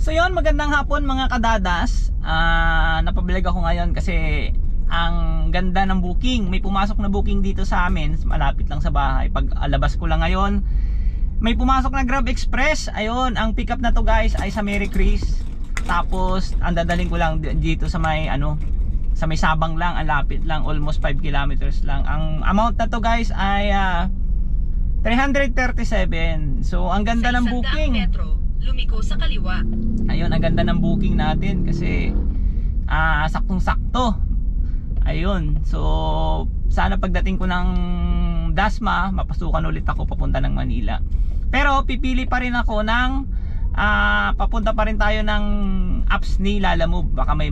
So yun, magandang hapon mga kadadas. Napabilag ako ngayon kasi ang ganda ng booking. May pumasok na booking dito sa amin, malapit lang sa bahay. Pag alabas ko lang ngayon, may pumasok na Grab Express. Ayun, ang pick up na to guys ay sa Mary Chris. Tapos ang dadaling ko lang dito sa may sa may Sabang lang, ang lapit lang, almost 5 kilometers lang. Ang amount na to guys ay 337. So ang ganda ng booking. Metro, lumiko sa kaliwa. Ayun, ang ganda ng booking natin kasi saktong-sakto. Ayun, so sana pagdating ko ng Dasma, mapasukan ulit ako papunta ng Manila. Pero pipili pa rin ako ng papunta pa rin tayo ng Apsni, Lalamove. Baka may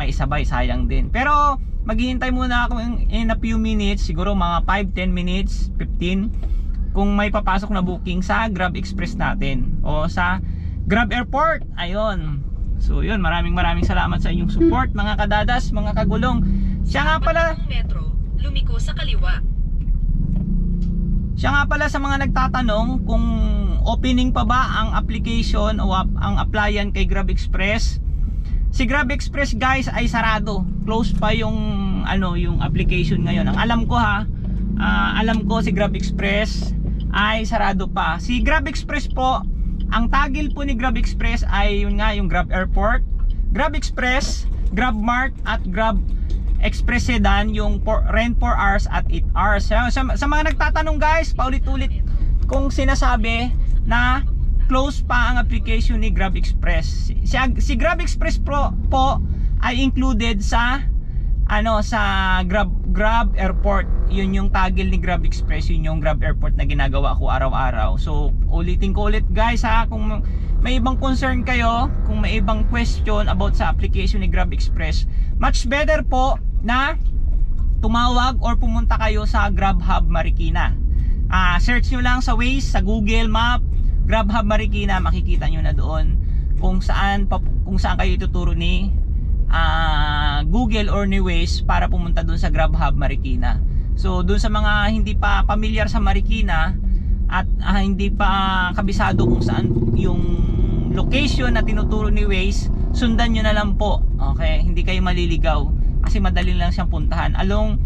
isabay, sayang din. Pero maghihintay muna ako in a few minutes, siguro mga 5-10 minutes, 15, kung may papasok na booking sa Grab Express natin o sa Grab Airport. Ayun. So yun, maraming salamat sa inyong support mga kadadas, mga kagulong. Siya nga pala, Metro, lumiko sa kaliwa. Siya nga pala sa mga nagtatanong kung opening pa ba ang application o ang applyan kay Grab Express. Si Grab Express guys ay sarado. Close pa yung yung application ngayon. Ang alam ko alam ko si Grab Express ay sarado pa. Si Grab Express po, ang tagil po ni Grab Express ay yun nga, yung Grab Airport, Grab Express, Grab Mart at Grab Express Sedan, yung rent 4 hours at 8 hours. Sa mga nagtatanong guys, paulit-ulit kung sinasabi na close pa ang application ni Grab Express. Si Grab Express po ay included sa sa Grab Airport. Yun yung tagil ni Grab Express, yun yung Grab Airport na ginagawa ko araw-araw. So ulitin ko ulit guys kung may ibang concern kayo, kung may ibang question about sa application ni Grab Express, much better po na tumawag or pumunta kayo sa Grab Hub Marikina. Search nyo lang sa Waze, sa Google Map, Grab Hub Marikina, makikita nyo na doon kung saan kayo ituturo ni Google or ni Waze para pumunta doon sa Grab Hub Marikina. So doon sa mga hindi pa familiar sa Marikina at hindi pa kabisado kung saan yung location na tinuturo ni Waze, sundan nyo na lang po. Okay, hindi kayo maliligaw kasi madali lang siyang puntahan. Along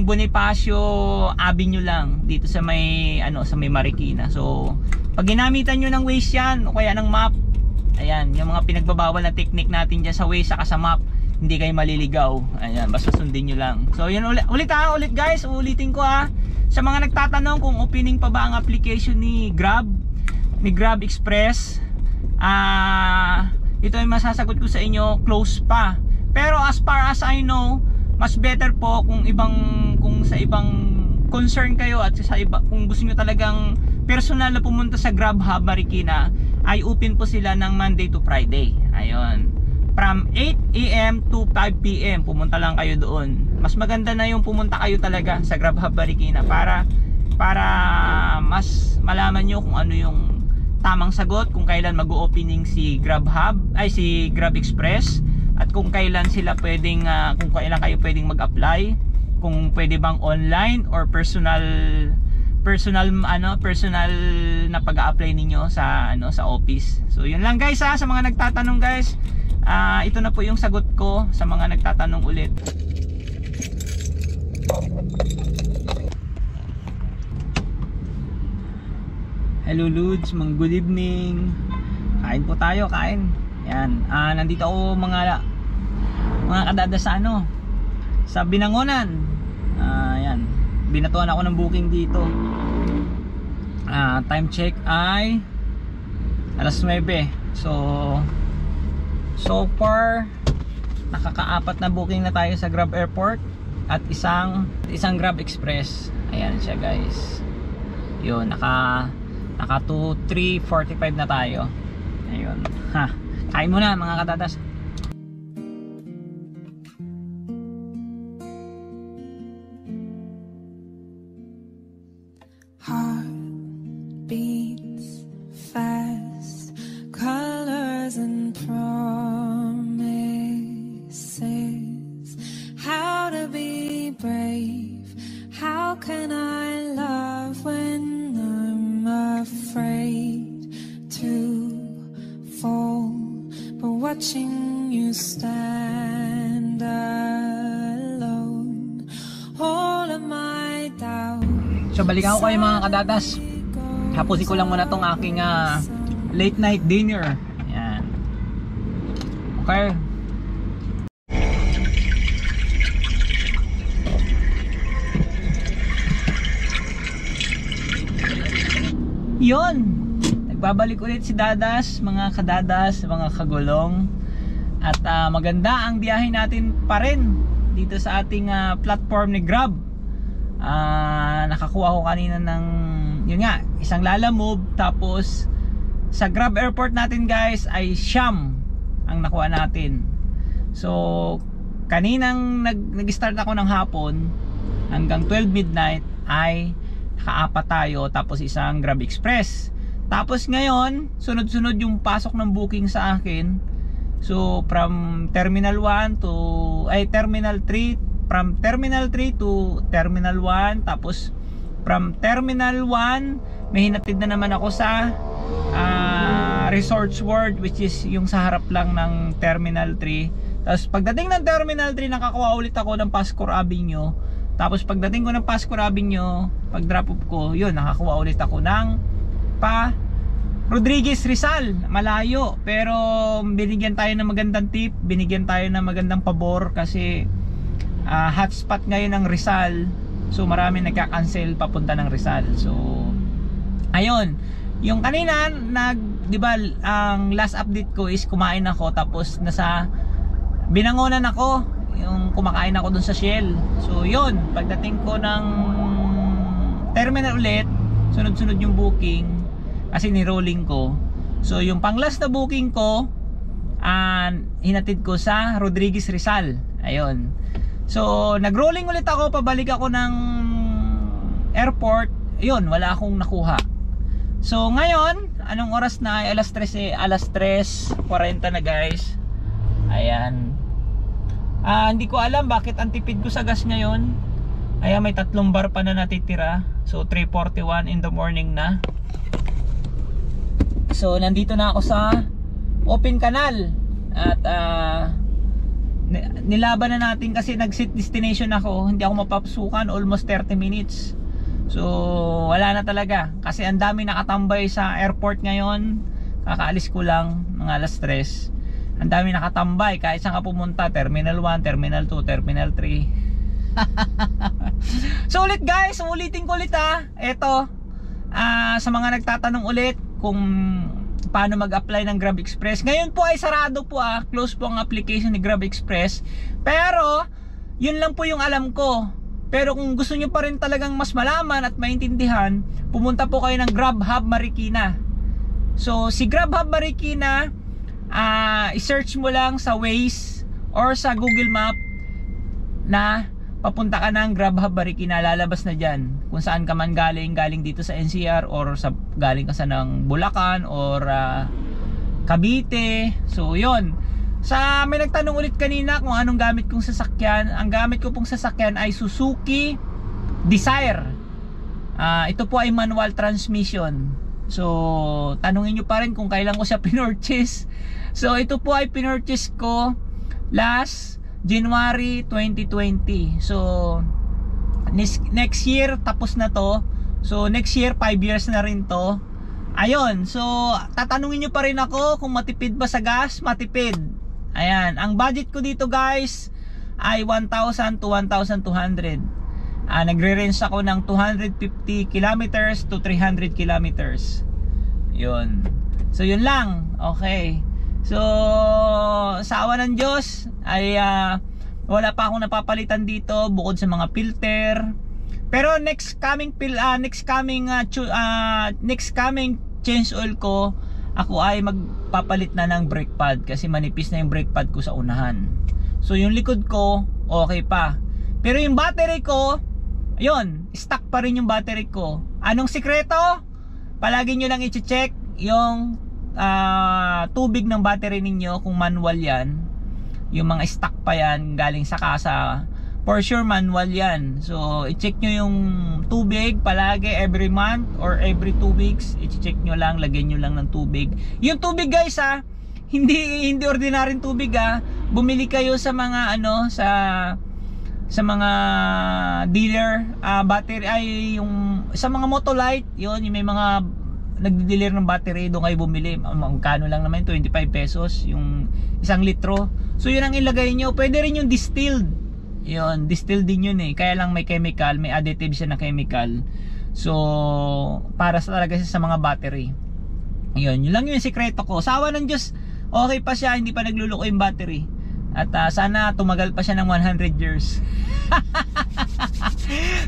Bonifacio Avenue lang dito sa may sa may Marikina. So pag ginamitan nyo ng Waze yan o kaya ng map, ayan, yung mga pinagbabawal na technique natin dyan sa Waze saka sa map, hindi kayo maliligaw. Ayan, basta sundin nyo lang. So yun, ulit guys, ulitin ko sa mga nagtatanong kung opening pa ba ang application ni Grab Express, ito ay masasagot ko sa inyo, close pa. Pero as far as I know, mas better po kung sa ibang concern kayo at kung gusto nyo talagang personal na pumunta sa Grab Hub Marikina, ay open po sila ng Monday to Friday. Ayun, from 8 AM to 5 PM pumunta lang kayo doon. Mas maganda na yung pumunta kayo talaga sa Grab Hub Marikina para mas malaman nyo kung ano yung tamang sagot, kung kailan mag-opening si Grab Express, at kung kailan sila pwedeng kung kailan kayo pwedeng mag-apply, kung pwede bang online or personal na pag-a-apply ninyo sa office. So yun lang guys sa mga nagtatanong guys. Ito na po yung sagot ko sa mga nagtatanong ulit. Hello Ludes, good evening. Kain po tayo, kain. Yan, nandito ako mga kadadas sa Binangonan. Yan, binatuan ako ng booking dito. Time check ay alas 9. So far nakaka-4 na booking na tayo sa Grab Airport at isang Grab Express. Ayan siya guys. Yun, naka 3:45 na tayo. Ayun. Kain muna mga kadadas. Heart beats fast, colors and promises. How to be brave? How can I love when I'm afraid to fall? watching you stand alone. All of my doubts. So balikan ko kayo mga kadatas. Tapusin ko lang muna tong aking late night dinner. Ayan. Okay. Yun. Nagbabalik ulit si Dadas, mga kadadas, mga kagulong. At maganda ang biyahe natin pa rin dito sa ating platform ni Grab. Nakakuha ko kanina ng yun nga, isang lalamove. Tapos sa Grab airport natin guys ay Siam ang nakuha natin. So kaninang nag-start ako ng hapon hanggang 12 midnight ay nakaapat tayo, tapos isang Grab Express. Tapos ngayon sunod-sunod yung pasok ng booking sa akin. So from Terminal 1 to Terminal 3, from Terminal 3 to Terminal 1, tapos from Terminal 1 may hinatid na naman ako sa Resorts World, which is yung sa harap lang ng Terminal 3. Tapos pagdating ng Terminal 3 nakakuha ulit ako ng Pascor Avenue. Tapos pagdating ko ng Pascor Avenue, pag drop off ko, yun, nakakuha ulit ako ng Rodriguez Rizal. Malayo, pero binigyan tayo ng magandang tip, binigyan tayo ng magandang pabor kasi hotspot ngayon ng Rizal. So marami nagka-cancel papunta ng Rizal. So ayun, yung kanina di ba, ang last update ko is kumain ako, tapos binangonan ako, yung kumakain ako dun sa Shell. So yun, pagdating ko ng terminal ulit, sunod-sunod yung booking kasi ni-rolling ko. So yung pang last na booking ko, hinatid ko sa Rodriguez Rizal. Ayun. So nag-rolling ulit ako, pabalik ako ng airport. Yun, wala akong nakuha. So ngayon, anong oras na? Alas 3 na guys. Ayan. Hindi ko alam bakit ang tipid ko sa gas ngayon. Ayan, may 3 bar pa na natitira. So 3:41 in the morning na. So nandito na ako sa Open Canal. At nilaban na natin kasi nag-set destination ako. Hindi ako mapapasukan, almost 30 minutes. So wala na talaga kasi ang dami nakatambay sa airport ngayon. Kakaalis ko lang mga alas 3. Ang dami nakatambay kahit saan ka pumunta, Terminal 1, Terminal 2, Terminal 3. So ulit guys, ulitin ko ulit Ito, sa mga nagtatanong ulit kung paano mag-apply ng Grab Express. Ngayon po ay sarado po close po ang application ni Grab Express. Pero yun lang po yung alam ko. Pero kung gusto nyo pa rin talagang mas malaman at maintindihan, pumunta po kayo ng Grab Hub Marikina. So si Grab Hub Marikina, i-search mo lang sa Waze or sa Google Map na papunta ka ng Grab Hub Marikina, lalabas na dyan kung saan ka man galing dito sa NCR or galing ka sa ng Bulacan or Cavite. So yun, may nagtanong ulit kanina kung anong gamit kong sasakyan. Ang gamit ko pong sasakyan ay Suzuki Desire. Ito po ay manual transmission. So tanungin nyo pa rin kung kailan ko siya pinorchase. So ito po ay pinorchase ko last January 2020. So next year tapos na to. So next year 5 years na rin to. Ayun, so tatanungin nyo pa rin ako kung matipid ba sa gas. Matipid. Ayan, ang budget ko dito guys ay 1,000 to 1,200. Nagre-range ako ng 250 kilometers to 300 kilometers. Yun. So yun lang. Okay. So sa awa ng Diyos ay wala pa akong napapalitan dito bukod sa mga filter. Pero next coming change oil ko, ako ay magpapalit na ng brake pad kasi manipis na yung brake pad ko sa unahan. So yung likod ko okay pa. Pero yung battery ko, yun, stuck pa rin yung battery ko. Anong sikreto? Palagi nyo lang i-check yung tubig ng battery ninyo kung manual yan. Yung mga stuck pa yan galing sa kasa, for sure manual yan. So i-check nyo yung tubig palagi, every month or every 2 weeks. I-check nyo lang, lagyan nyo lang ng tubig. Yung tubig guys hindi ordinaryong tubig bumili kayo sa mga sa mga dealer battery ay yung sa mga Motolite, yun yung may mga nagdi-dealer ng battery, doon kayo bumili. Magkano lang naman, 25 pesos yung 1 litro. So yun ang ilagay nyo. Pwede rin yung distilled, yun, distilled din yun kaya lang may chemical, may additive siya na chemical. So para sa talaga sa mga battery, yun lang yung sikreto ko. Sawa ng Diyos, okay pa siya, hindi pa nagluluko yung battery. At sana tumagal pa siya ng 100 years.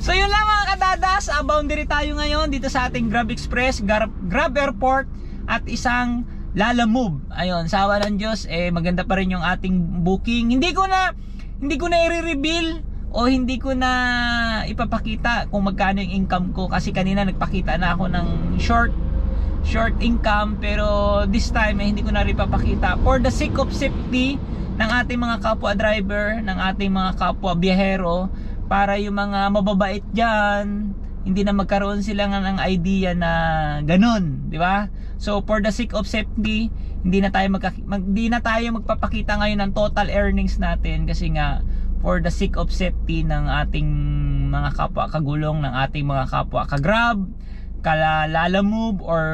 So yun lang mga kadadas, boundary tayo ngayon dito sa ating Grab Express, Grab Airport at isang Lala Move. Ayun, sawa ng Diyos, maganda pa rin yung ating booking. Hindi ko na i-reveal o hindi ko na ipapakita kung magkano yung income ko, kasi kanina nagpakita na ako ng short income, pero this time hindi ko na rin papakita for the sake of safety ng ating mga kapwa driver, ng ating mga kapwa biyahero, para yung mga mababait dyan hindi na magkaroon sila ng idea na ganun, di ba? So for the sake of safety, hindi na tayo magpapakita ngayon ng total earnings natin, kasi nga for the sake of safety ng ating mga kapwa kagulong, ng ating mga kapwa ka-Grab, ka-Lala Move or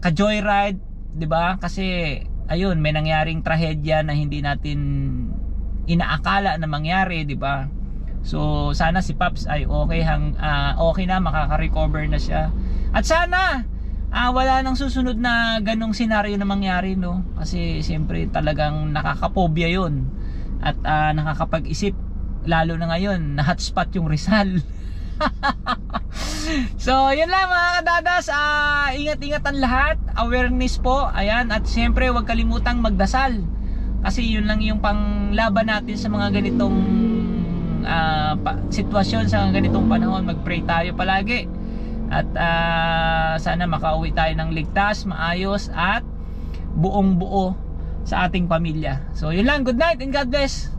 ka-Joyride, di ba? Kasi ayun, may nangyaring trahedya na hindi natin inaakala na mangyari, di ba? So sana si Paps ay okay na, makaka-recover na siya. At sana wala nang susunod na ganong senaryo na mangyari, no? Kasi siyempre talagang nakakapobia 'yon. At nakakapag-isip, lalo na ngayon na hotspot yung Rizal. So yun lang mga kadadas, ingat-ingat ang lahat, awareness po, ayan. At siyempre huwag kalimutang magdasal, kasi yun lang yung panglaban natin sa mga ganitong sitwasyon, sa ganitong panahon. Mag-pray tayo palagi. At sana makauwi tayo ng ligtas, maayos at buong buo sa ating pamilya. So yun lang, good night and God bless.